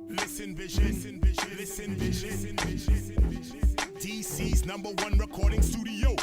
Listen vision, listen vision. DC's #1 recording studio.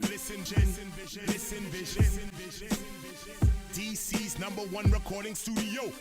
Listen vision. DC's #1 recording studio.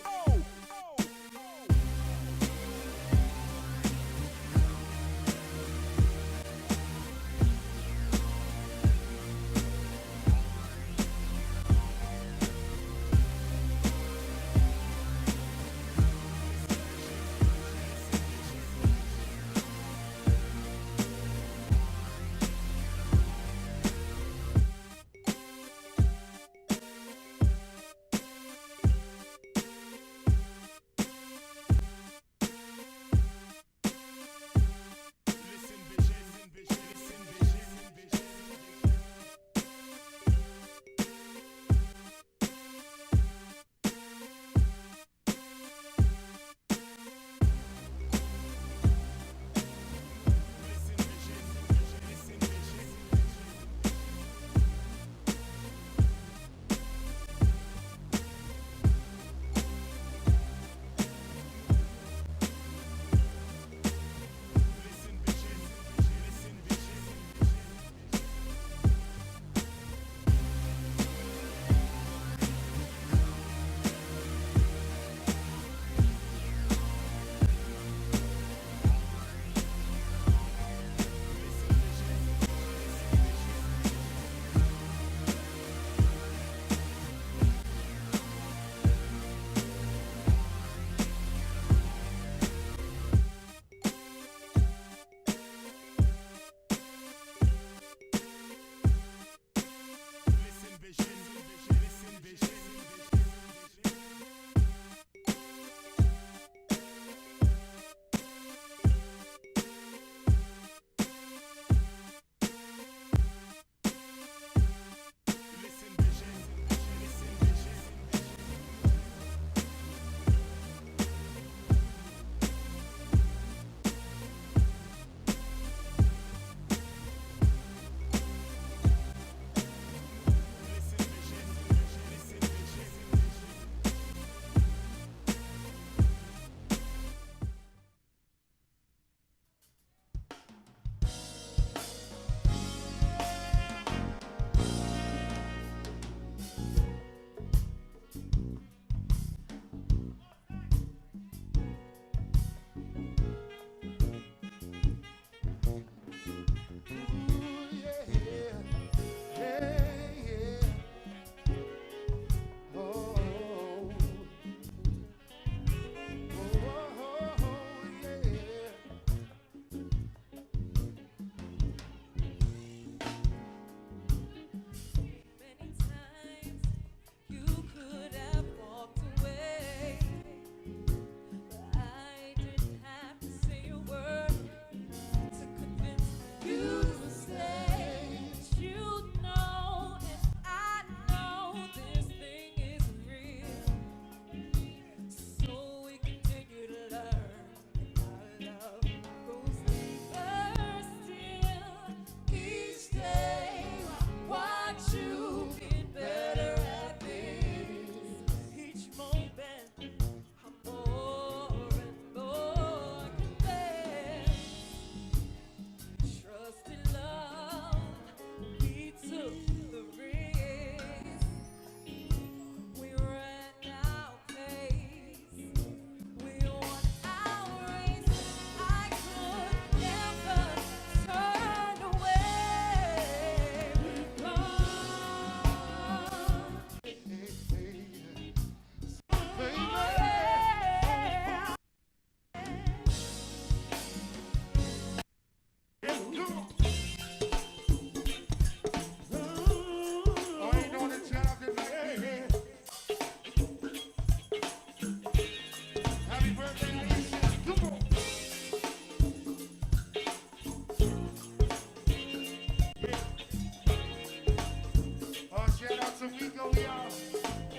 go, y'all.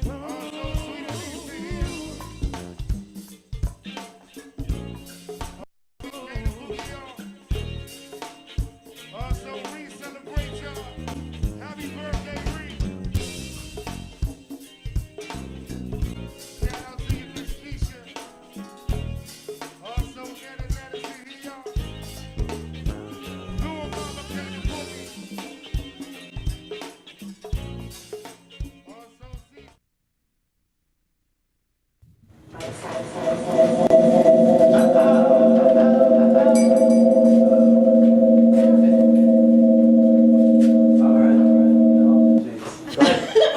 Oh, so sweet of you to hear. Also, Reed celebrate y'all. Happy birthday, Reed. Shout out to you, Miss Keisha. Also, Netta to hear y'all. Little Mama Candy Boogie. Also, see.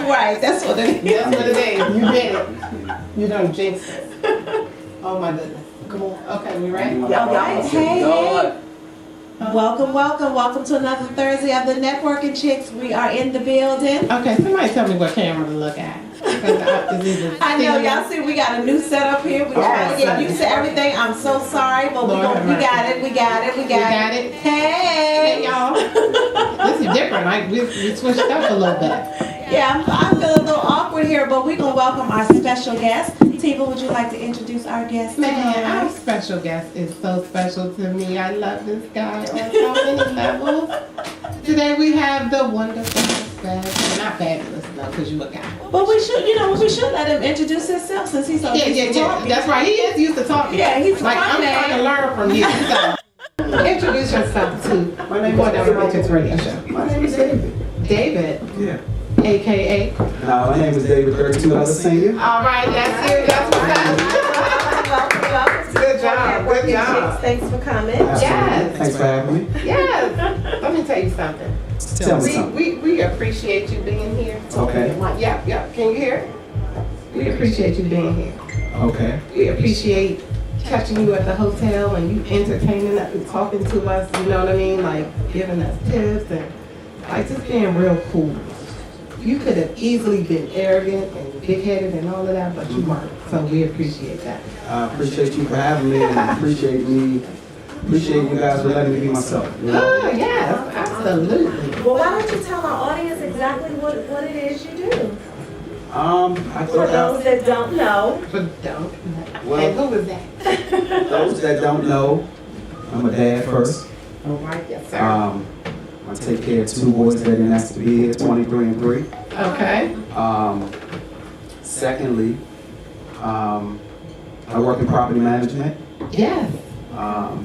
Right, that's what it is. That's what it is. You did it. You done jinxed it. Oh my goodness. Come on. Okay, we ready? All right. Hey, welcome to another Thursday of the Networking Chicks. We are in the building. Okay, somebody tell me what camera to look at. I know y'all see we got a new setup here. We're trying to get used to everything. I'm so sorry, but we got it. We got it. Hey, y'all. This is different. Like we switched up a little bit. Yeah, I feel a little awkward here, but we're gonna welcome our special guest. Tiva, would you like to introduce our guest? Man, our special guest is so special to me. I love this guy on so many levels. Today we have the wonderful, not fabulous though, because you a guy. But we should let him introduce himself since he's so used to talking. That's right. He is used to talking. Yeah, he's like I'm trying to learn from you. So. Introduce yourself to My name is David. Radio Show. My name is David. David, Yeah. AKA. No, my name is David 32 Other Senior. All right, that's it. That's what's up. Welcome. Good job. Good job. Thanks for coming. Yes. Thanks for having me. Yes. Let me tell you something. Tell me something. We appreciate you being here. Okay. Yep. Can you hear it? We appreciate you being here. Okay. We appreciate catching you at the hotel and you entertaining us and talking to us, you know what I mean? Like giving us tips and like just being real cool. You could have easily been arrogant and big-headed and all of that, but you weren't. So we appreciate that. I appreciate you for having me and appreciate you guys for letting me be myself. You know? Oh, yes, absolutely. Well, why don't you tell our audience exactly what it is you do? I For thought those that don't know. But don't. Well- And who was that? those that don't know, I'm a dad first. All right, yes, sir. I take care of two boys that didn't ask to be here, 23 and 3. Okay. Secondly, I work in property management. Yes.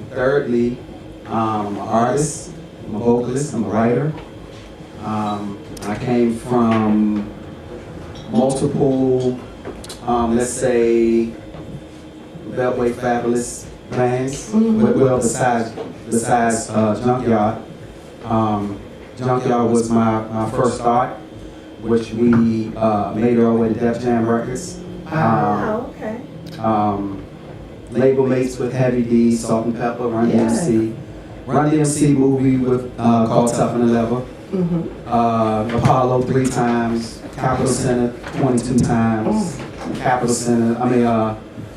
Thirdly, I'm an artist, I'm a vocalist, I'm a writer. I came from multiple, let's say, Beltway Fabulous bands, well, besides Junkyard. Junkyard was my first thought, which we made our way to Def Jam Records. Okay. Label mates with Heavy D, Salt and Pepper, Run DMC. Run DMC movie with called Tough and Leather. Apollo 3 times, Capitol Center 22 times, Capitol Center,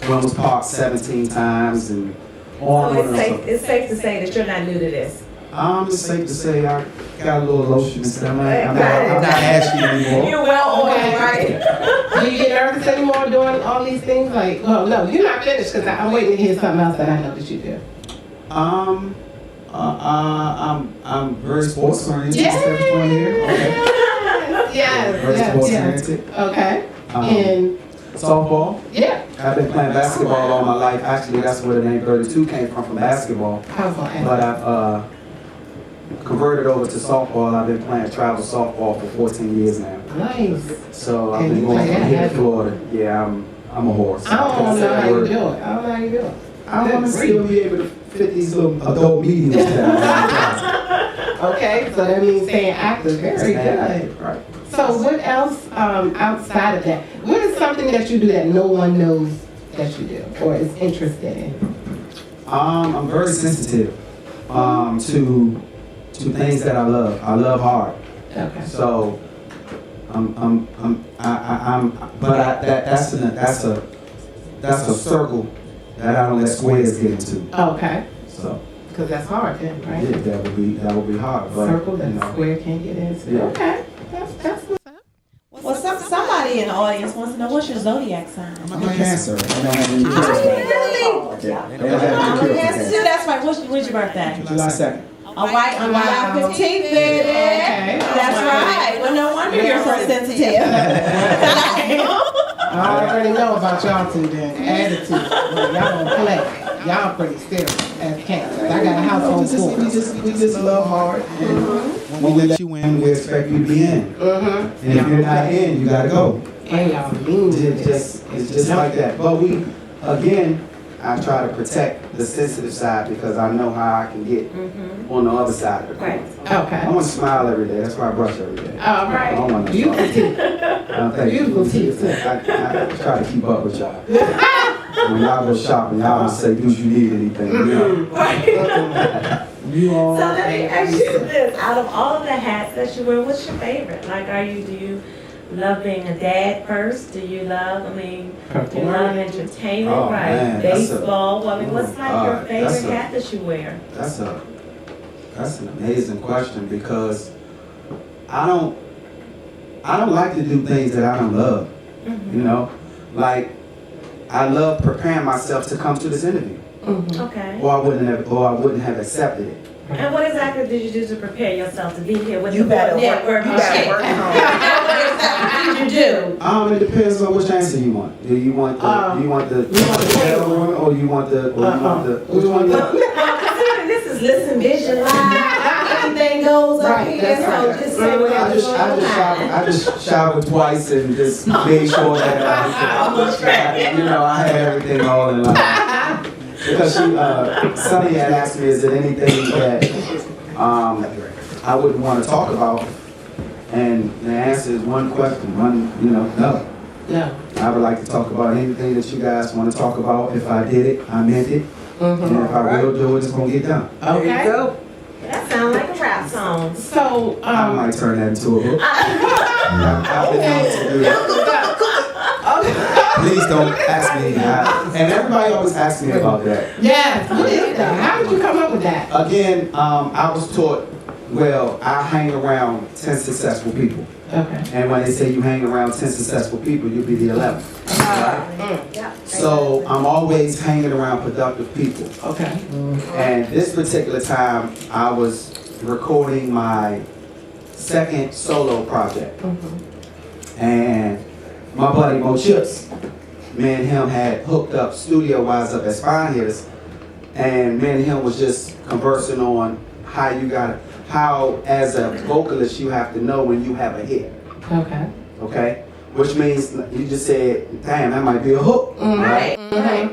Williams Park 17 times, and on So and on. it's safe to say that you're not new to this. It's safe to say I got a little lotion and stuff. I'm not ashy anymore. You're well oiled, right? Do you get nervous anymore doing all these things? Like, well, no, you're not finished because I'm waiting to hear something else that I know that you do. I'm very sports oriented. Yes. Step 20 here. Okay. Very sports oriented. Okay. And Softball. yeah, I've been playing basketball all my life. Actually, that's where the name 32 came from basketball. I was gonna ask. But I've converted over to softball. I've been playing travel softball for 14 years now. Nice. So I've And been you going play from that, here to have you? Florida. Yeah, I'm a horse. I don't know how you do it. I don't know how you do it. I want to still be able to fit these little adult mediums down. Okay, so that means staying active. Very good. Right. So what else outside of that? What is something that you do that no one knows that you do or is interested in? I'm very sensitive to things that I love. I love art. Okay. So that's a circle that I don't let squares get into. Okay. So Because that's hard then, right? yeah, that would be hard. But Circle that you know, square can't get into. Yeah. Okay. That's what's up. Well, Somebody in the audience wants to know what's your zodiac sign. I'm a Cancer. I don't have any cure for Really? that. Yeah, they don't have any cure for Yes, that. that's right. When's your birthday? July 2nd. All right, on July 15th, baby. Okay. That's right. Well, no wonder you're so sensitive. I already know about y'all two then. Attitude. Well, y'all don't play. Y'all pretty serious as Cancer. I got a household full. We just love hard. And when we let you in, we expect you to be in. And if you're not in, you gotta go. And y'all mean It's just like that. But we, again, I try to protect the sensitive side because I know how I can get on the other side of the coin. Okay. I want to smile every day. That's why I brush every day. All I right. don't want to Beautiful teeth. thank you. Beautiful teeth. I try to keep up with y'all. When y'all go shopping, y'all don't say, "Do you need anything?" You know? You all. So let me ask you this: out of all of the hats that you wear, what's your favorite? Like, do you love being a dad first? Do you love? Do you love entertainment? Oh, right? man, Baseball. What's like your favorite that's hat that you wear? That's an amazing question because I don't like to do things that I don't love. You know, like I love preparing myself to come to this interview, Okay. or I wouldn't have accepted it. And what exactly did you do to prepare yourself to be here with You the better network? work. You better work hard. What did you do? It depends on which answer you want. Do you want the pedal one, or you want the which one? Considering this is Listen Vision Live, Anything goes up Right, here, that's so right. just say whatever you want. I just showered twice and just made sure that I had everything all in line. Because Sunny had asked me, is there anything that I wouldn't want to talk about? And the answer is one question, no. No. I would like to talk about anything that you guys want to talk about. If I did it, I meant it. And if I will do it, it's going to get done. Okay. That sounds like a rap song. So, I might turn that into a hook. I've been known to do that. Please don't ask me. And everybody always asks me about that. yes, what is that? How did you come up with that? Again, I was taught, I hang around 10 successful people. Okay. And when they say you hang around 10 successful people, you'll be the 11th. Right? So I'm always hanging around productive people. Okay. And this particular time, I was recording my second solo project. And my buddy Mo Chips, me and him had hooked up studio-wise up at Spine Hitters. And me and him was just conversing on how as a vocalist you have to know when you have a hit. Okay. Okay? Which means you just said, damn, that might be a hook. Right?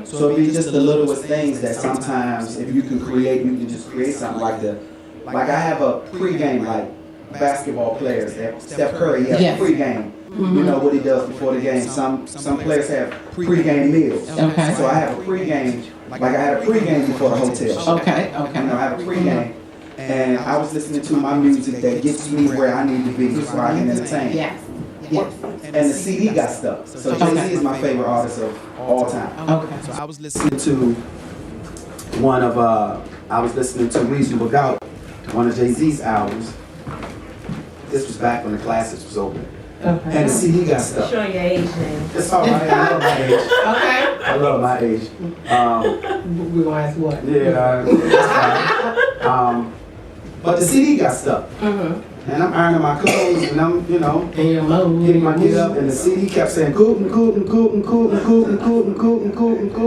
So it'd be just the littlest things that sometimes if you can create, you can just create something like I have a pregame like basketball players. Steph Curry has a pregame. You know what he does before the game. Some players have pregame meals. Okay. So I have a pregame, like I had a pregame before the hotel show. Okay. I have a pregame. And I was listening to my music that gets me where I need to be so I can entertain. Yes. Yes. And the CD got stuck. So Jay-Z is my favorite artist of all time. Okay. So I was listening to Reasonable Doubt, one of Jay-Z's albums. This was back when the Classics was open. Okay. And the CD got stuck. Show your age now. It's all right. I love my age. Okay. I love my age. We gonna ask what? Yeah, that's fine. But the CD got stuck. And I'm ironing my clothes and I'm, And your mode. getting my get up and the CD kept saying Cootin'.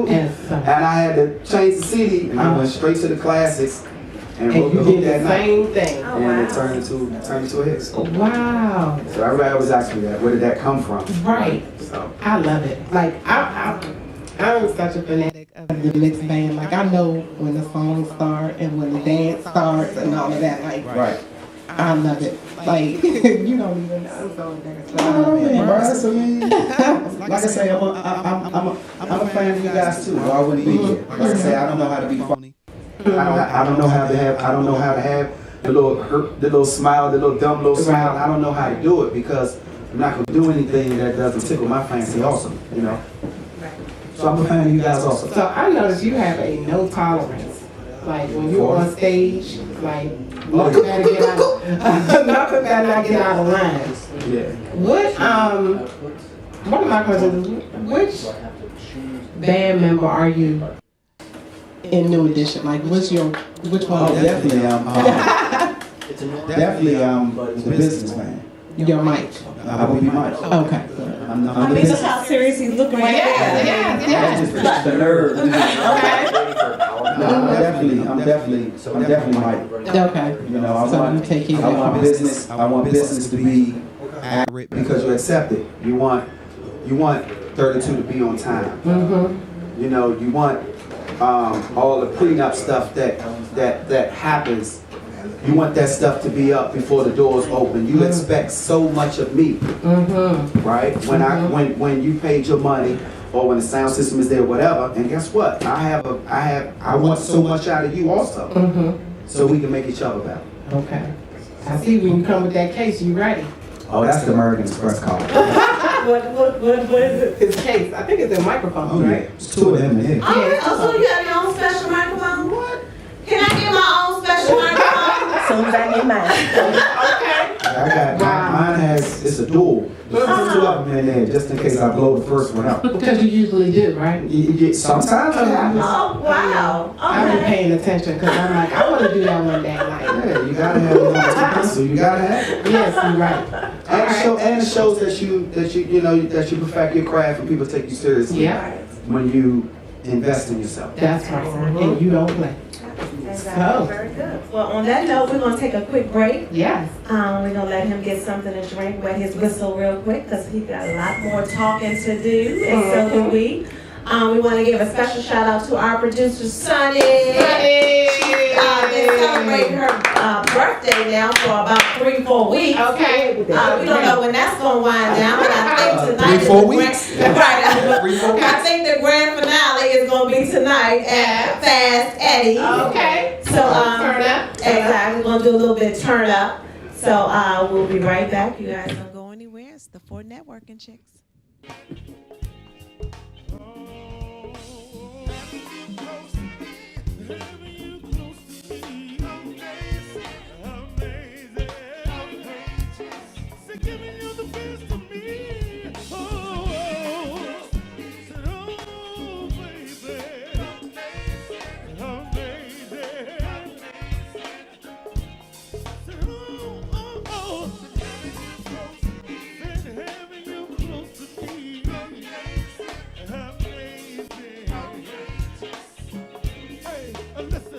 Yes. And I had to change the CD and I went straight to the Classics and And wrote you the hook did that the night. same thing. Oh, And wow. it turned into a hit. So Wow. everybody always asks me that. Where did that come from? Right. So I love it. Like I'm such a fanatic of the mixed band. Like I know when the songs start and when the dance starts and all of that. Like right. I love it. Like you don't even know. I'm so embarrassed. But I love it. Like I say, I'm a fan of you guys too. Or I wouldn't be here. Like I say, I don't know how to be funny. I don't know how to have the little smile, the little dumb little smile. I don't know how to do it because I'm not gonna do anything that doesn't tickle my fancy. Also, So I'm a fan of you guys also. So I noticed you have a no tolerance. Like when you're on stage, like nothing gotta get out. Nothing gotta not get out of line. Yeah. One of my questions is, which band member are you in New Edition? Like, which one? Oh, definitely, the businessman. Your mic. I will be Mike. Okay. I'm I mean, look how serious he's looking right there. Yeah. the nerd. Okay. No, I'm definitely Mike. Okay. You know, So you take it. I want business to be accurate because you accept it. You want 32 to be on time. Mm-hmm. You know, you want all the prenup stuff that happens. You want that stuff to be up before the doors open. You expect so much of me, Mm-hmm. right? When you paid your money or when the sound system is there, whatever. And guess what? I want so much out of you also, Mm-hmm. so we can make each other better. Okay. I see when you come with that case, you ready. Oh, that's the American Express card. What is it? His case. I think it's a microphone, Oh, yeah. right? It's two of them in here. Oh, so you have your own special microphone? What? Can I get my own special microphone? As soon as I get mine. Okay. I got mine it's a dual. There's two of them in there just in case I blow the first one out. Because you usually do, right? Sometimes it happens. Oh, wow. I've been Okay. paying attention because I'm like, I want to do that one day. Like, Yeah, you gotta have it, so you gotta have it. yes, you're right. And it shows that you perfect your craft and people take you seriously Yeah, when you invest in yourself. that's right. And you don't play. Exactly. Very good. Well, on that note, we're going to take a quick break. Yes. We're going to let him get something to drink, wet his whistle real quick because he got a lot more talking to do, and so do we. We want to give a special shout out to our producer, Sunny. Been celebrating her birthday now for about 3-4 weeks. Okay. We don't know when that's going to wind down, but I think tonight 3-4 is weeks? Right. I think the grand finale is going to be tonight at Fast Eddie. Okay. So, turn up. exactly, we're going to do a little bit of turn up. So, we'll be right back. You guys don't go anywhere. It's the 4 Networking Chicks. Listen.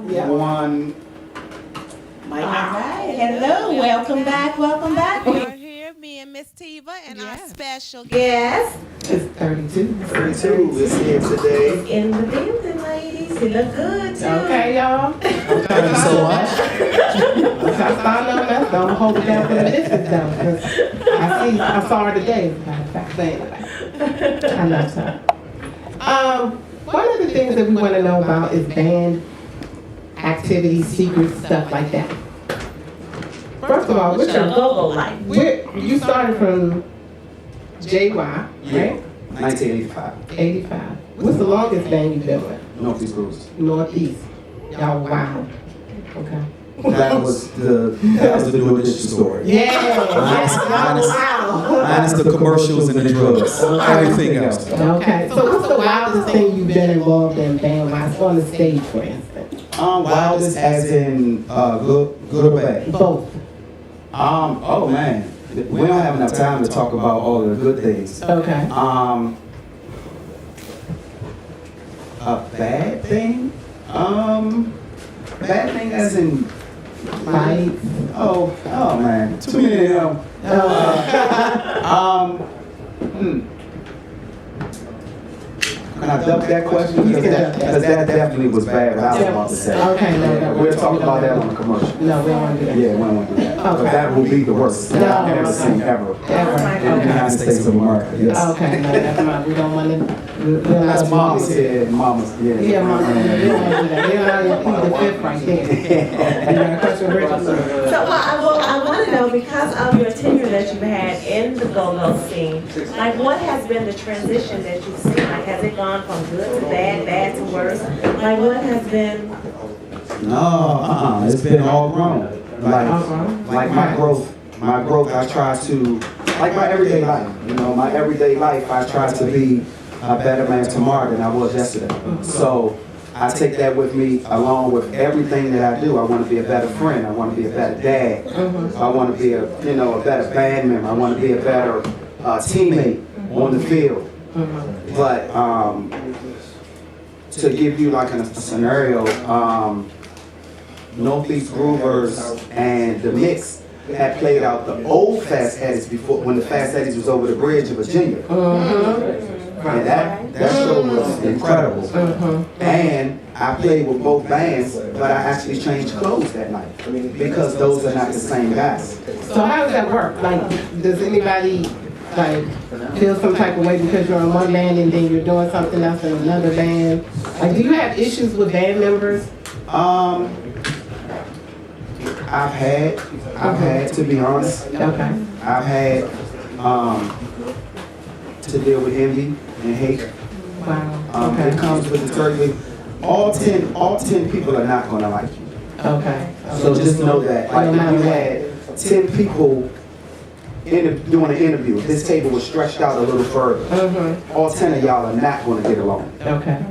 Yeah. one. All right. Hello. Welcome back. Welcome back. We're here, me and Miss Tiva, and our special guest. Yes. It's 32. 32 is here today. In the building, ladies. He look good too. Okay, y'all. Thank you so much. If I saw no mess, don't hold it down for the business though. 'Cause I saw her today. As a matter of fact, anyway. I love her. One of the things that we want to know about is band activities, secrets, stuff like that. First of all, what's Your your go-go like? you started from JY, right? Yeah. 1985. 85. What's the longest band you've been with? Northeast Blues. Northeast. Y'all, wow. Okay. That was the New Edition story. Yeah. Minus- Wow. Minus the commercials and the drugs. Everything else. Okay. So what's the wildest thing you've been involved in band-wise on the stage, for instance? Wildest as in good or bad? Both. Oh man, we don't have enough time to talk about all of the good things. Okay. A bad thing? Bad thing as in Right. oh man, too many of them. Can I dump that question? You can dump that. Because that definitely was bad, what I was about to say. Okay, no. We'll talk about that on the commercial. No, we don't want to do that. Yeah, we don't want to do that. Okay. But that will be the worst thing I've ever seen ever. Ever. In the United States of America, yes. Okay, no, that's not, we don't want to. That's mama's here, mama's, yeah. Yeah, mama, we don't want to do that. We don't want to the fifth right there. You got a question, Bridget? So I want to know, because of your tenure that you've had in the go-go scene, like what has been the transition that you've seen? Like has it gone from good to bad, bad to worse? Like what has been? No, it's been all grown. Like my growth, I try to, like my everyday life, my everyday life, I try to be a better man tomorrow than I was yesterday. So I take that with me along with everything that I do. I want to be a better friend. I want to be a better dad. I want to be a better band member. I want to be a better teammate on the field. But to give you like a scenario, Northeast Groovers and the Mix had played out the old Fast Eddie's before, when the Fast Eddie's was over the bridge in Virginia. And that show was incredible. And I played with both bands, but I actually changed clothes that night because those are not the same guys. So how does that work? Like, does anybody like feel some type of way because you're in one band and then you're doing something else in another band? Like, do you have issues with band members? I've had to be honest. Okay. I've had to deal with envy and hate. Wow. It comes with the territory. All 10 people are not gonna like you. Okay. So just know that. Like if you had 10 people doing an interview, if this table was stretched out a little further, all 10 of y'all are not gonna get along. Okay.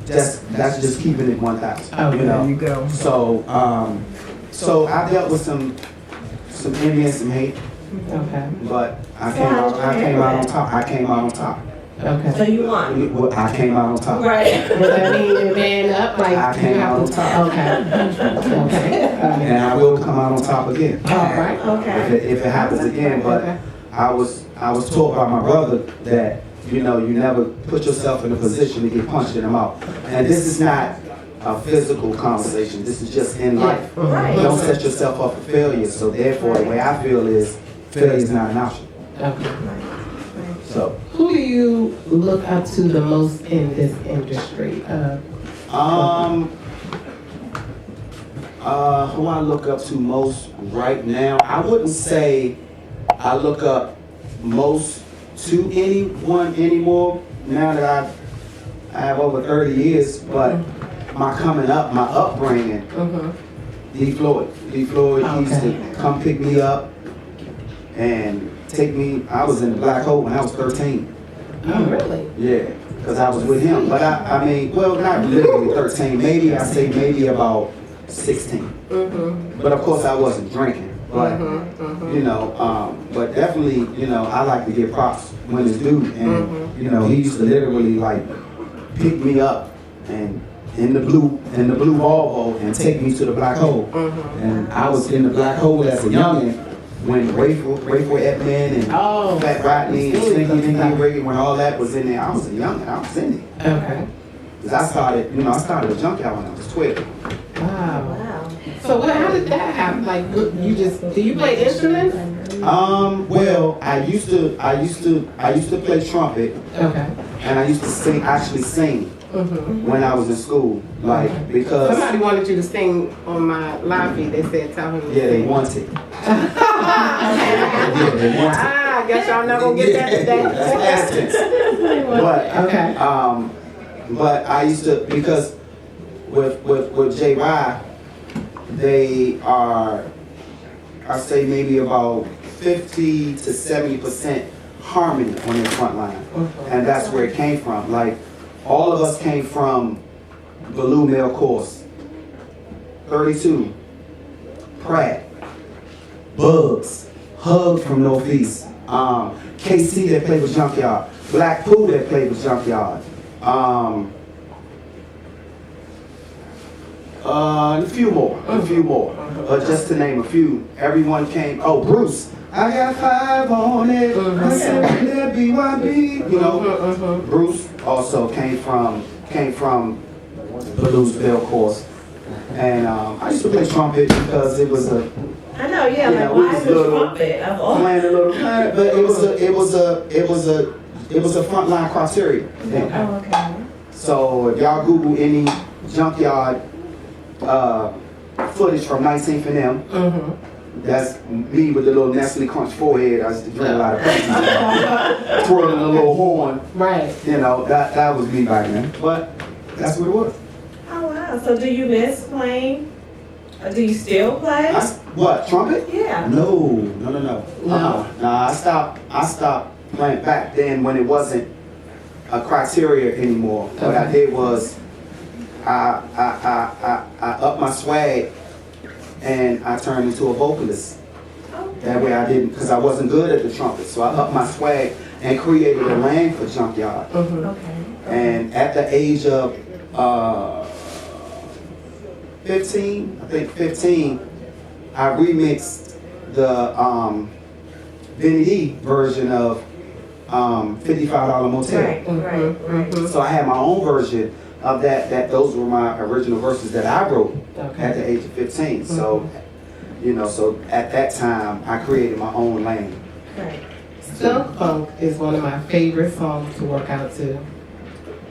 That's just keeping it 1,000. Okay. There you go. So I dealt with some envy and some hate, Okay. but I came out on top. I came out on top. Okay. So you won. I came out on top. Right. Does that mean you're band up? Like, I you came have out on to- top. Okay. Okay. And I will come out on top again. All right. Okay. If it happens again. But I was taught by my brother that you never put yourself in a position to get punched in the mouth. And this is not a physical conversation. This is just in life. Right. Don't set yourself up for failure. So therefore, the way I feel is failure is not an option. Okay. So Who do you look up to the most in this industry? Who I look up to most right now, I wouldn't say I look up most to anyone anymore now that I have over 30 years, but my coming up, my upbringing, D. Floyd. D. Floyd used to come pick me up and take me. I was in the black hole when I was 13. Oh, really? Yeah, because I was with him. But I mean, well, not literally 13. Maybe about 16. But of course, I wasn't drinking. But but definitely, I like to give props when it's due. And he used to literally like pick me up and in the blue Volvo and take me to the black hole. And I was in the black hole as a youngin' when Rayful Edmond and Fat Rodney and Slinky Dinky Riggin, when all that was in there. I was a youngin', I was in it. Okay. Cause I started a junkyard when I was 12. Wow. Wow. So how did that happen? Like, do you play instruments? Well, I used to play trumpet, Okay. and I used to actually sing when I was in school, like, because Somebody wanted you to sing on my live feed. They said, tell him to yeah, they sing. wanted. Yeah, they wanted. I guess y'all not gonna get that today. That's past tense. Okay. But I used to, because with J. Rye, they are, I say maybe about 50 to 70% harmony on their front line. And that's where it came from. Like, all of us came from Baloo Male Course, 32, Pratt, Bugs, Hug from Northeast, KC that played with Junkyard, Black Pooh that played with Junkyard, a few more, just to name a few. Everyone came. Oh, Bruce, I got 5 on it. That BYB, you know. Bruce also came from Baloo's Bell Course, and I used to play trumpet because it was a. I know, yeah, Yeah, like we why was is it little- trumpet of all? Playing a little, but it was a frontline criteria thing. Oh, okay. So if y'all Google any junkyard footage from 19th and M, that's me with the little Nestle Crunch forehead. I used to drink a lot of Pepsi, twirling a little horn. Right. You know, that was me back then. But that's what it was. Oh, wow. So do you miss playing? Or do you still play? What, trumpet? Yeah. No. Nah, I stopped playing back then when it wasn't a criteria anymore. What I did was I upped my swag and I turned into a vocalist. That way I didn't, because I wasn't good at the trumpet. So I upped my swag and created a lane for Junkyard. Okay. And at the age of 15, I remixed the Vinny D version of $55 Motel. Right. So I had my own version of that. Those were my original verses that I wrote at the age of 15. So, you know, so at that time, I created my own lane. Right. Skunk Funk is one of my favorite songs to work out to.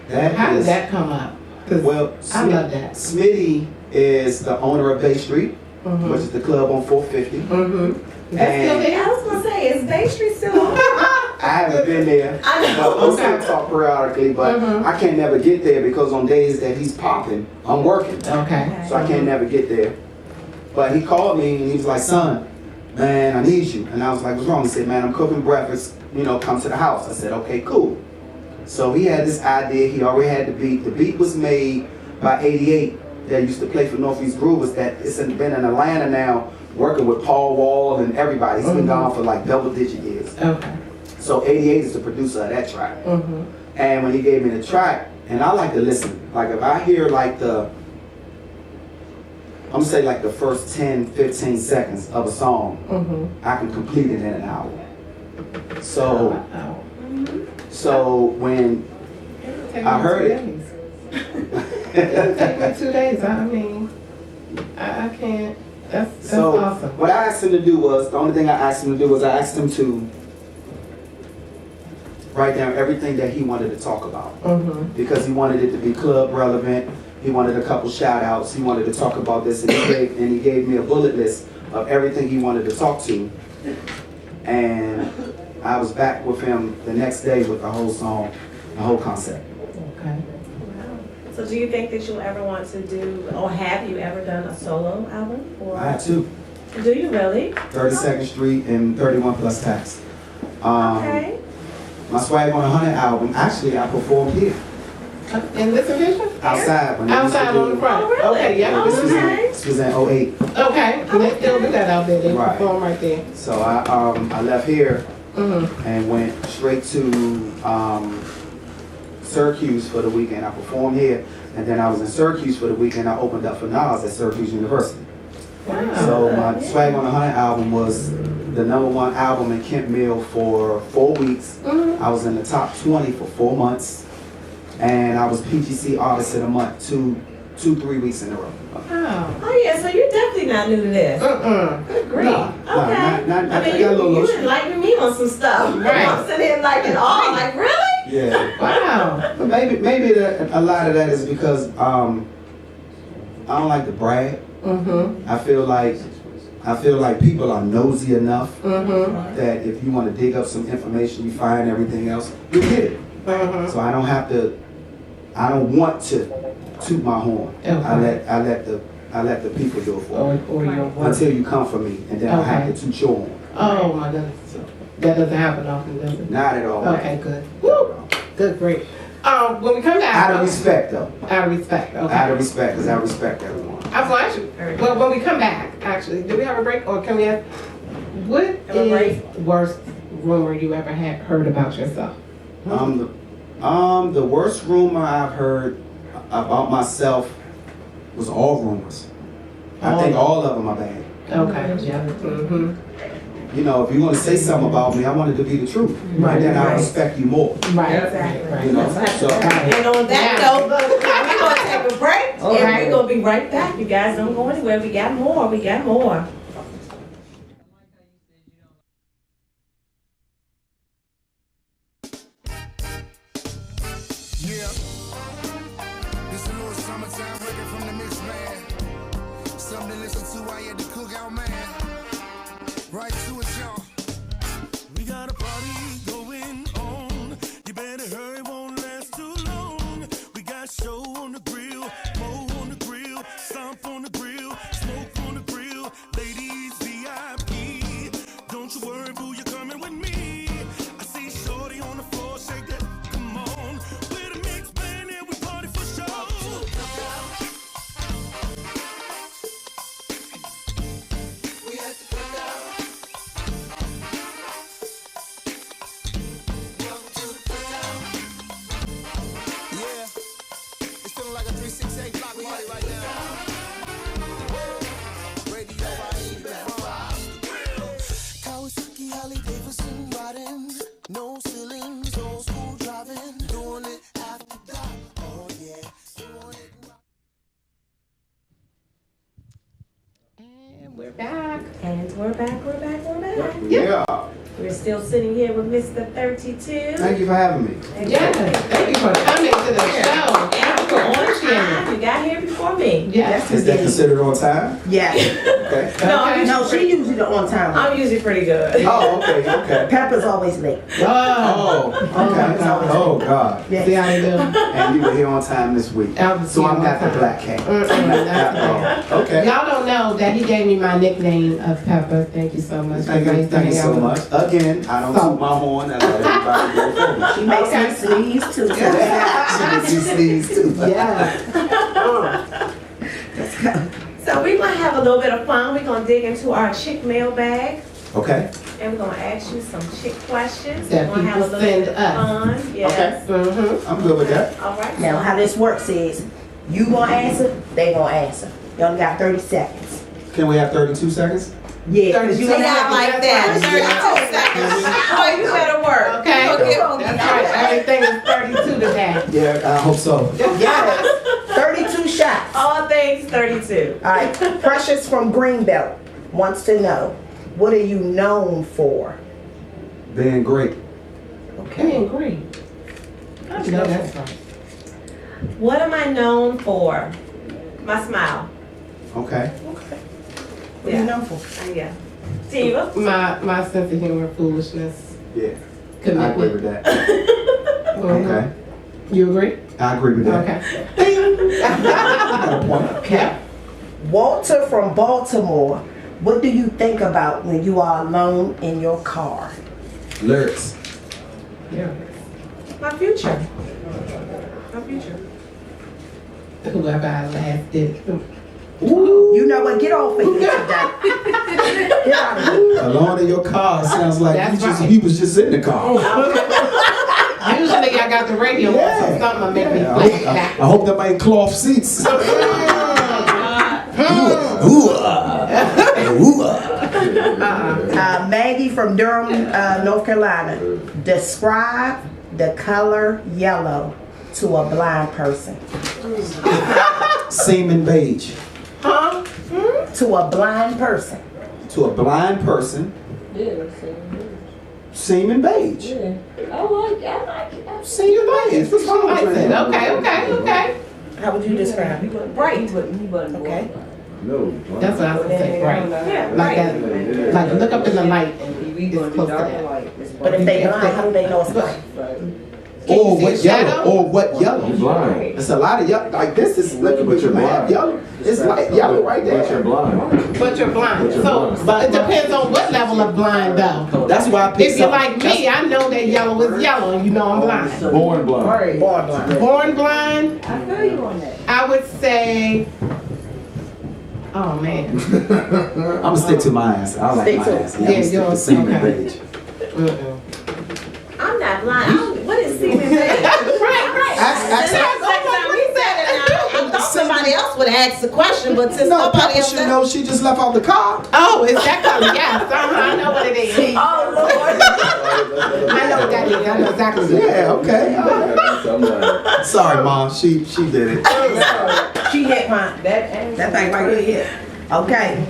How did that come up? 'Cause Well, I love that. Smitty is the owner of Bay Street, which is the club on 450. That's still there? I was gonna say, is Bay Street still on? I haven't been there. I know. But we still talk periodically, but I can't never get there because on days that he's popping, I'm working. Okay. So I can't never get there. But he called me and he was like, son, man, I need you. And I was like, what's wrong? He said, man, I'm cooking breakfast, you know, come to the house. I said, okay, cool. So he had this idea, he already had the beat. The beat was made by 88 that used to play for Northeast Groovers that it's been in Atlanta now, working with Paul Wall and everybody. He's been gone for like double-digit years. Okay. So 88 is the producer of that track. And when he gave me the track, and I like to listen. Like if I hear like I'm gonna say like the first 10, 15 seconds of a song, I can complete it in an hour. So when I heard it. It'll take me 2 days. I mean, I can't. That's So awesome. what I asked him to do was, the only thing I asked him to do was I asked him to write down everything that he wanted to talk about. Because he wanted it to be club relevant. He wanted a couple shout outs. He wanted to talk about this, and he gave me a bullet list of everything he wanted to talk to. And I was back with him the next day with the whole song, the whole concept. Okay. So do you think that you'll ever want to do, or have you ever done a solo album? Or I had two, do you really? 32nd Street and 31 Plus Tax. Okay. My Swag on 100 album, actually I performed here, In this edition? outside. When they used to Outside do- on the front. Oh, really? Okay, yeah. This was Okay. this was in 08. Okay. And they still do that out there. They Right. perform right there. So I left here and went straight to Syracuse for the weekend. I performed here, and then I was in Syracuse for the weekend. I opened up for Nas at Syracuse University. So my Swag on the 100 album was the #1 album in Kent Mill for 4 weeks. I was in the top 20 for 4 months, and I was PGC Artist of the Month 3 weeks in a row. Oh yeah, so you're definitely not new to this. Good grief. No, Okay. I I got a mean, little you lotion. enlightened me on some stuff. Right. I'm sitting here like in awe, like really? Yeah. Wow. But maybe a lot of that is because I don't like to brag. I feel like people are nosy enough that if you want to dig up some information, you find everything else, you get it. So I don't want to toot my horn. Okay. I let the people do it for me Or your work. until you come for me, and then I have to toot your horn. Oh my goodness. That doesn't happen often, does it? Not at all. Okay, good. Woo! Good, great. When we come back. Out of respect, though. Out of respect, okay. Out of respect, because I respect everyone. I was going to ask you, well, when we come back, actually, do we have a break or can we have, what Have a break? is the worst rumor you ever heard about yourself? The worst rumor I've heard about myself was all rumors. I think all of them are bad. Okay, yeah. You know, if you're going to say something about me, I want it to be the truth. Right, And then I right. respect you more. Right, Exactly. right, You know, so And on that note, we're gonna take a break, and right. we're gonna be right back. You guys don't go anywhere. We got more. We got more. Yeah. This a little summertime record from the mix, man. Something to listen to while you're at the cookout, man. Right to it, y'all. We got a party going on. You better hurry, won't last too long. We got show on the grill, mo on the grill, stomp on the grill, smoke on the grill. Ladies VIP. Don't you worry, boo, you're coming with me. I see shorty on the floor, shake that. Come on, we're the mix band and we party for show. We at the cookout. Welcome to the cookout. Yeah, it's feeling like a 368 block party right now. Radio Kawasaki, Harley Davidson riding, no ceilings, old school driving, doing it after dark. Oh yeah, doing it. And we're back. And we're back. yeah. We're still sitting here with Mr. 32. Thank you for having me. Yes, thank you for coming to the show. And for on time. You got here before me. Yes. Is that considered on time? Yeah. Okay. No, she usually the on time one. I'm usually pretty good. Oh, okay. Pepper's always late. Oh. Oh, okay. Oh, God. See how you do? And you were here on time this week. I was So here I'm on not the time. black cat. That's Okay. Y'all don't know that he gave me my nickname of Pepper. Thank you so much. Thank you so much. Again, I don't toot my horn. I let everybody go for me. She makes me sneeze too. She makes you sneeze too. Yeah. So we're going to have a little bit of fun. We're going to dig into our chick mailbag. Okay. And we're going to ask you some chick questions. That We're going to have a people little bit send of fun. Yes. I'm good with that. All right. Now, how this works is you gonna answer, they gonna answer. You only got 30 seconds. Can we have 32 seconds? Yeah, because you See, ain't not have like that. 32 seconds. Oh, you better work. Okay. You gonna That's right. Everything is 32 today. Yeah, I hope so. Yes, 32 shots. All things 32. All right, Precious from Greenbelt wants to know, what are you known for? Being great. Okay, great. I know that's right. What am I known for? My smile. Okay. What are you known for? Yeah. Tiva? My sense of humor, foolishness, Yeah. I agree with commitment. that. Okay. You agree? I agree with that. Okay. Got a point. Okay. Walter from Baltimore, what do you think about when you are alone in your car? Lyrics. Yeah. My future. My future. Whoever I last did. You know what? Get off of here today. Get out of here. Alone in your car sounds like That's you right. he was just in the car. Usually I I got the radio on, so something will make me Yeah, flash back. I hope that ain't cloth seats. Maggie from Durham, North Carolina. Describe the color yellow to a blind person. Semen beige. Huh? To a blind person. To a blind person, semen beige. I like it. Semen beige. What's wrong with that? Okay. How would you describe it? Bright. Okay. That's what I was gonna say, right? Like that, like look up in the light and it's close to that. But if they blind, how do they know it's bright? Or you see what a shadow? yellow? Or what yellow? Blind. It's a lot of yellow. Like this is looking But you're mad blind. yellow. It's like yellow right But you're there. blind. But you're blind. So it depends on what level of blind though. That's why I picked If you're something. like me, I know that yellow is yellow and you know I'm blind. Born blind. Born blind. Born blind, I feel you on that. I would say, oh man. I'm gonna stick to my ass. I like Stick my to it. ass. I'm Yeah, gonna stick to yours, semen okay. beige. I'm not blind. What is semen beige? Right. Ask- I thought somebody else would ask the question, but since No, nobody Papa else should know she just left out the car. Oh, it's that color, yes. I know what it is. Oh Lord. I know what that is. I know exactly what it is. Yeah, okay. Sorry, Mom. She did it. She hit mine. That thing right here. Okay.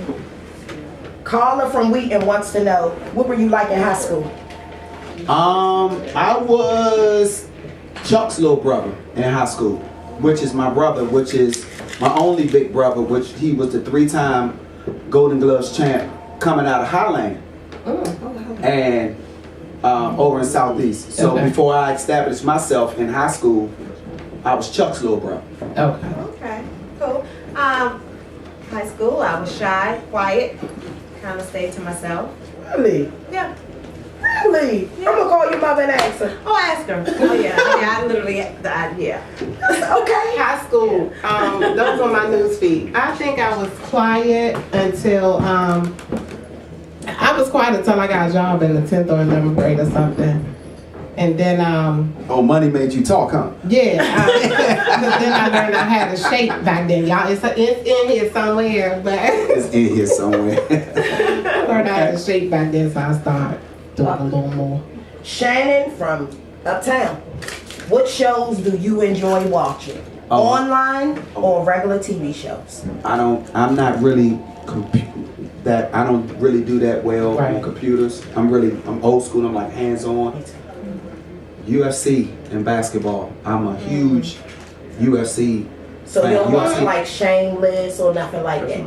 Caller from Wheaton wants to know, what were you like in high school? I was Chuck's little brother in high school, which is my brother, which is my only big brother, which he was the 3-time Golden Gloves champ coming out of Highland and over in Southeast. So Okay. before I established myself in high school, I was Chuck's little brother. Okay. Okay, cool. High school, I was shy, quiet, kind of stayed to myself. Really? Yeah. Really? I'm gonna call your mother and ask her. Oh, ask her. Oh yeah. I literally, yeah. Okay. High school. Those on my news feed. I think I was quiet until I got a job in the 10th or 11th grade or something. And then Oh, money made you talk, huh? yeah, but then I learned I had a shape back then, y'all. It's in here somewhere, but It's in here somewhere. I learned I had a shape back then, so I started doing a little more. Shannon from Uptown. What shows do you enjoy watching? Oh. Online or regular TV shows? I'm not really I don't really do that well Right. on computers. I'm old school. I'm like hands-on. UFC and basketball. I'm a huge UFC So fan. you don't watch UFC. like Shameless or nothing like that?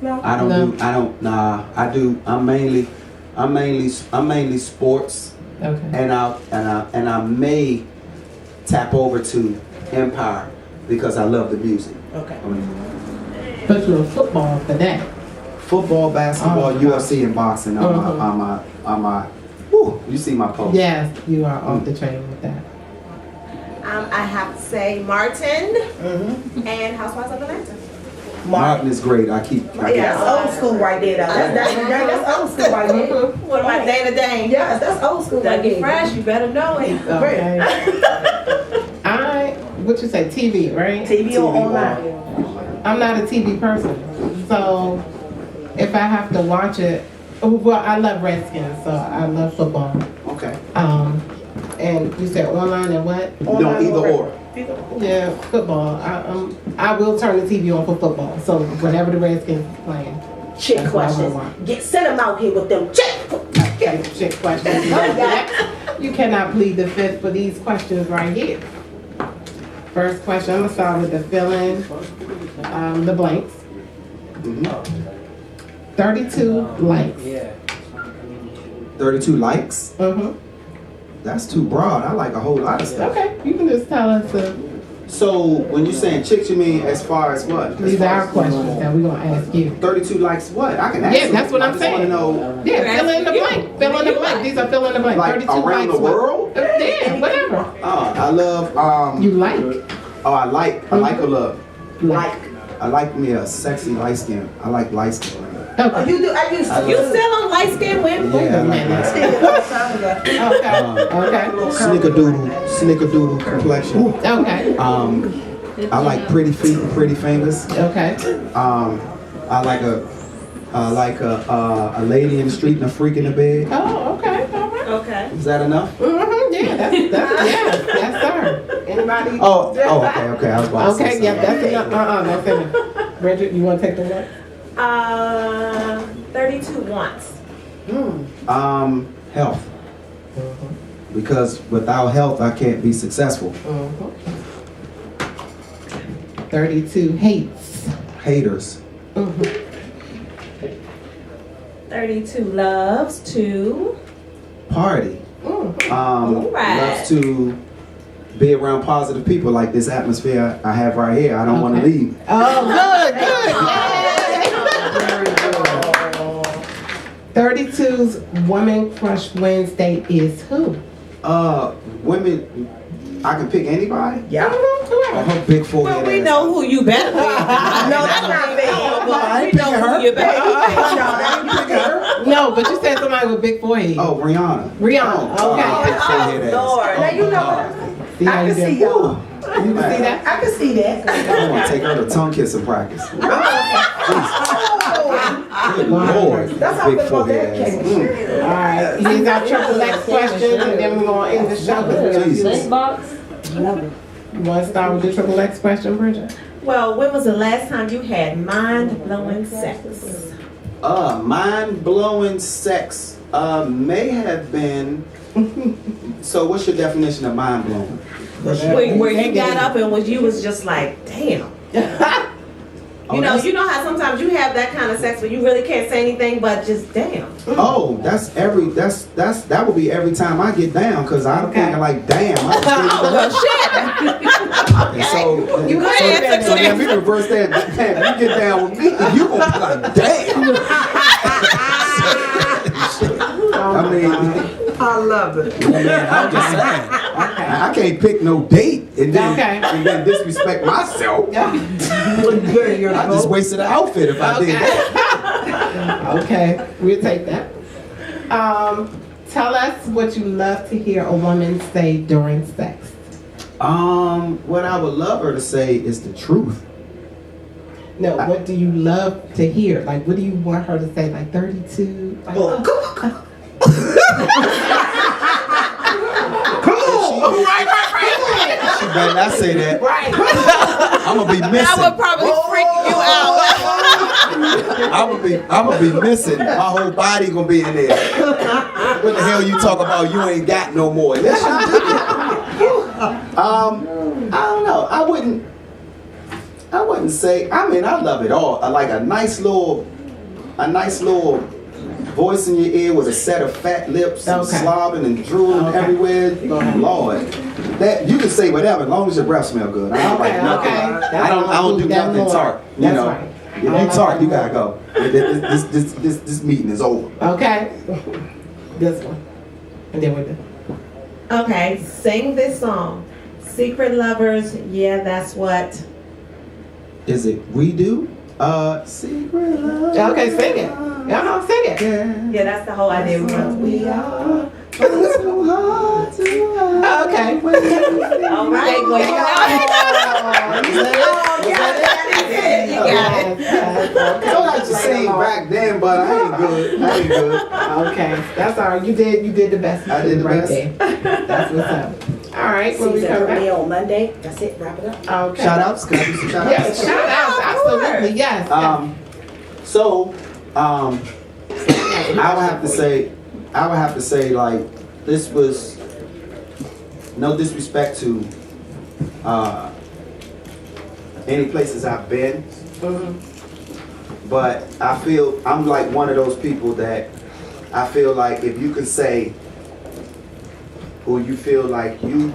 No. I'm mainly sports, Okay. and I may tap over to Empire because I love the music. Okay. I mean, But you're football for that. football, basketball, Oh. UFC, and boxing. On my. Whew, you see my post. Yes, you are off the chain with that. I have to say Martin and Housewives of Atlanta. Martin is great. I That's old school right there, though. That's old school right there. What about Dana Dane? Yes, that's old school right Dougie there. Fresh, you better know it. Okay. What you say, TV, right? TV or online? I'm not a TV person, so if I have to watch it, well, I love Redskins, so I love football. Okay. And you said online and what? No, either or. Yeah, football. I will turn the TV on for football. So whenever the Redskins is playing, Chick that's what I questions. will watch. Send them out here with them chick. Chick questions. You cannot plead the fifth for these questions right here. First question, I'm gonna start with the fill-in, the blanks. 32 likes. 32 likes. Mm-hmm. That's too broad. I like a whole lot of stuff. Okay, you can just tell us. So when you're saying chicks, you mean as far as what? These are our questions that we're gonna ask you. 32 likes what? I can ask. Yeah, that's what I'm saying. I just want to know. Yeah, fill in the blank. Fill in the blank. These are fill in the blank. Like 32 around likes. the world? Yeah, whatever. I love. You like? Oh, I like or love. Like. I like me a sexy light skin. I like light skin. Oh, you do? I used to. You still on light skinned women? Yeah, I like that. Okay. Snickerdoodle complexion. Okay. I like pretty feet and pretty fingers. Okay. I like a lady in the street and a freak in the bed. Oh, okay. All right. Okay. Is that enough? Mm-hmm. Yeah, that's yes, sir. Anybody? Okay. I was about to say Okay, yeah, something. that's enough. That's enough. Bridget, you want to take the one? 32 wants. Health. Because without health, I can't be successful. 32 hates. Haters. 32 loves to. Party. Alright. Loves to be around positive people like this atmosphere I have right here. I don't want to leave. Oh, good. 32's Woman Crush Wednesday is who? Women, I can pick anybody? Yeah. Or her big forehead. Well, we ass. know who you better be. No, that's not bad. We know who you better be. No, but you said somebody with big forehead. Oh, Rihanna. Rihanna. Okay. Big forehead ass. Lord. Now you know what? See how I you can see did? y'all. You can see that? I can see that. I want to take her to tongue kissing practice. Good Lord. That's how I Big feel about forehead that ass. cake. All right. Here's our triple X question, and then we're going to end the show. 'cause we got Jesus. Box. You want to start with the triple X question, Bridget? Well, when was the last time you had mind-blowing sex? Mind-blowing sex may have been. So what's your definition of mind-blowing? Where you got up and you was just like, damn. You know how sometimes you have that kind of sex where you really can't say anything but just damn. Oh, that would be every time I get down because I'm thinking like, damn. Well, shit. And so You go ahead, so then we reverse that. Damn, you get down with me, you gonna be like, damn. I mean, I love it. I'm just saying. I can't pick no date and then disrespect myself. I just wasted an outfit if I did that. Okay, we'll take that. Tell us what you love to hear a woman say during sex. What I would love her to say is the truth. No, what do you love to hear? Like, what do you want her to say? Like 32? Like, She better not say that. Right. I'm gonna be missing. That would probably freak you out. I'm gonna be missing. My whole body gonna be in there. What the hell you talk about? You ain't got no more. Yes, you do. I don't know. I wouldn't say. I mean, I love it all. I like a nice little voice in your ear with a set of fat lips and slobbing and drooling everywhere. Lord, that you can say whatever as long as your breath smell good. I don't like nothing. I don't do nothing tart. You know, right. if you tart, you gotta go. This meeting is over. Okay. This one. And then we're done. Okay, sing this song. Secret Lovers, yeah, that's what. Is it redo? Secret love. Okay, sing it. Y'all sing it. Yeah, that's the whole idea. We are. So hard to hide. Okay. All right, well, you got it. I like to sing back then, but I ain't good. Okay, that's all right. You did the best. I did the right best. there. That's what's up. All right, when we Season come premiere back. on Monday. That's it. Wrap it up. Okay. Shout outs. Can I do some shout outs? Yes, shout outs. Absolutely. Yes. I would have to say, like, this was no disrespect to any places I've been, but I feel I'm like one of those people that I feel like if you can say who you feel like you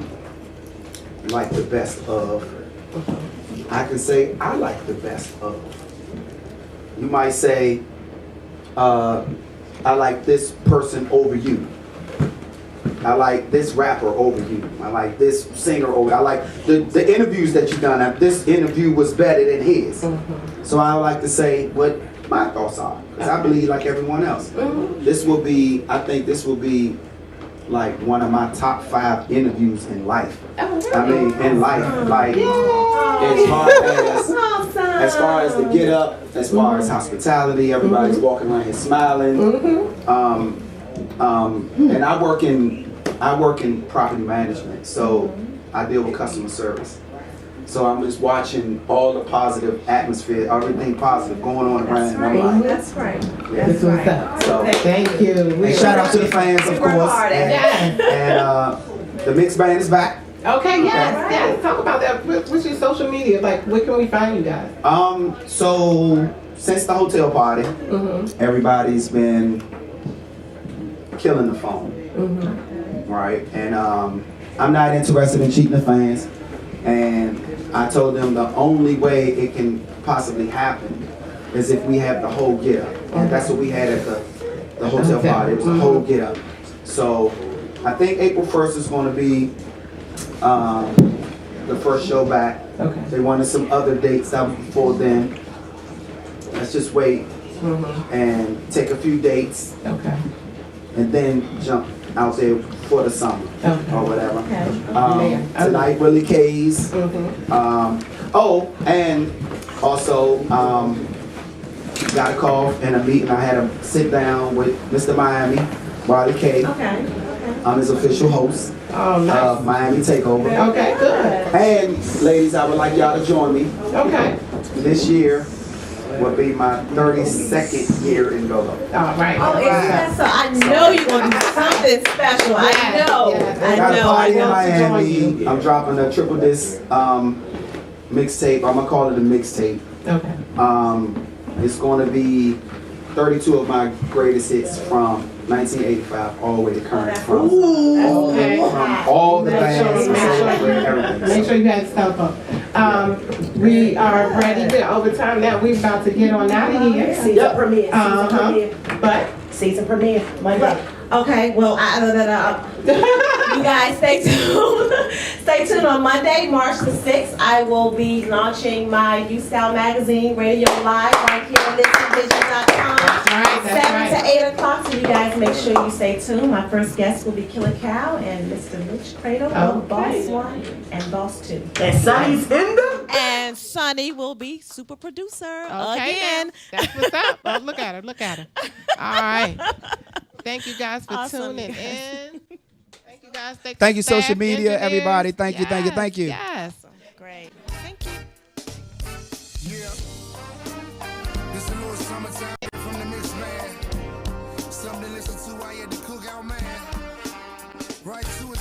like the best of, I can say I like the best of. You might say, I like this person over you. I like this rapper over you. I like this singer over. I like the interviews that you've done. This interview was better than his. So I like to say what my thoughts are, because I believe like everyone else. I think this will be like one of my top 5 interviews in life. I mean, in life, like as far as the get up, as far as hospitality, everybody's walking around here smiling. And I work in property management, so I deal with customer service. So I'm just watching all the positive atmosphere, everything positive going on around my life. That's right. That's what's up. So, Thank you. and shout out to the fans, of course. And the mixed band is back. Okay, yes. Talk about that. What's your social media? Like, where can we find you guys? So since the hotel party, everybody's been killing the phone, right? And I'm not interested in cheating the fans. And I told them the only way it can possibly happen is if we have the whole get up. And that's what we had at the hotel party. It was the whole get up. So I think April 1st is going to be the first show back. Okay. They wanted some other dates that was before then. Let's just wait and take a few dates. Okay. And then jump out there for the summer or whatever. Tonight, Willie K's. And also got a call and a meeting. I had a sit down with Mr. Miami, Wiley K. I'm his official host of Miami Takeover. Okay, good. And ladies, I would like y'all to join me. Okay. This year will be my 32nd year in Go-Go. All right. Oh, isn't that so? I know you're going to do something special. I know. Got a party in Miami. I'm dropping a triple disc mixtape. I'm going to call it a mixtape. Okay. It's going to be 32 of my greatest hits from 1985 all the way to current. From all the bands, everything. Make sure you guys stop up. We are ready to overtime now. We're about to get on out of here. Season premiere. But Season premiere Monday. Okay, well, you guys stay tuned. Stay tuned on Monday, March the 6th. I will be launching my Youth Style magazine, Radio Live, right here on listenvision.com. That's 7 to 8 o'clock, so you guys make sure you stay tuned. My first guest will be Killer Cow and Mr. Rich Cradle of Boss 1 and Boss 2. And Sonny's in the... And Sonny will be super producer again. That's what's up. Oh, look at her. Look at her. All right. Thank you guys for tuning in. Thank you guys. Thank you, social media, everybody. Thank you. Yes. Great. Thank you. Yeah. This a little summertime from the mix, man. Something to listen to while you're at the cookout, man. Right to it.